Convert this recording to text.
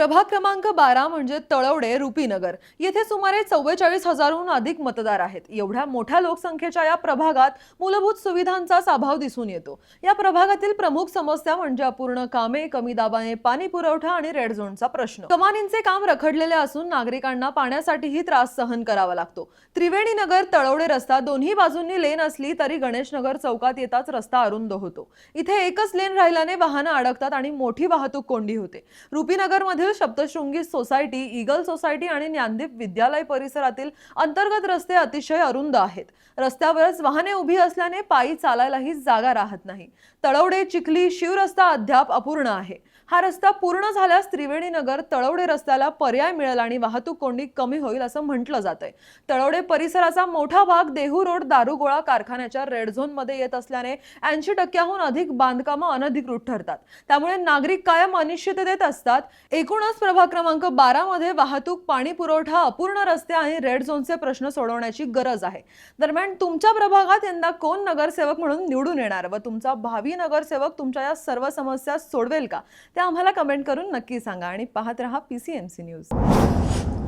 प्रभाग क्रमांक 12 म्हणजे तळवडे रुपीनगर। येथे सुमारे 44,000हून अधिक मतदार आहेत। एवढ्या मोठ्या लोकसंख्येच्या या प्रभागात मूलभूत सुविधांचाच अभाव दिसून येतो। या प्रभागातील प्रमुख समस्या म्हणजे अपूर्ण कामे, कमी दाबाने पाणी पुरवठा आणि रेड झोनचा प्रश्न। कमानींचे काम रखडलेले असून नागरिकांना पाण्यासाठीही त्रास सहन करावा लागतो। त्रिवेणी नगर तळवडे रस्ता दोन्ही बाजूंनी लेन असली तरी गणेश नगर चौकात येताच रस्ता अरुंद होतो। इथे एकच लेन राहिल्याने वाहनं अडकतात आणि मोठी वाहतूक कोंडी होते। रुपीनगर मधील सप्तशृंगी सोसायटी, ईगल सोसायटी आणि ज्ञानदीप विद्यालय परिसरातील अंतर्गत रस्ते अतिशय अरुंद आहेत। रस्त्यावरच वाहने उभी असल्याने पायी चालायलाही जागा राहत नाही। तळवडे चिखली शिव रस्ता अद्याप अपूर्ण आहे। हा रस्ता पूर्ण झाल्यास त्रिवेणी नगर तळवडे रस्त्याला पर्याय मिळेल आणि वाहतूक कोंडी कमी होईल असं म्हटलं जातंय। तळवडे परिसराचा मोठा भाग देहू रोड दारुगोळा कारखान्याच्या रेड झोन मध्ये येत असल्याने 80%हून अधिक बांधकामं अनधिकृत ठरतात। त्यामुळे नागरिक कायम अनिश्चिततेत असतात। एकूणच प्रभाग क्रमांक 12 मध्ये वाहतूक, पाणी पुरवठा, अपूर्ण रस्ते आणि रेड झोनचे प्रश्न सोडवण्याची गरज आहे। दरम्यान तुमच्या प्रभागात यंदा कोण नगरसेवक म्हणून निवडून येणार व तुमचा भावी नगरसेवक तुमच्या या सर्व समस्या सोडवेल का, ते आम्हाला कमेंट करून नक्की सांगा आणि पाहत रहा PCMC न्यूज।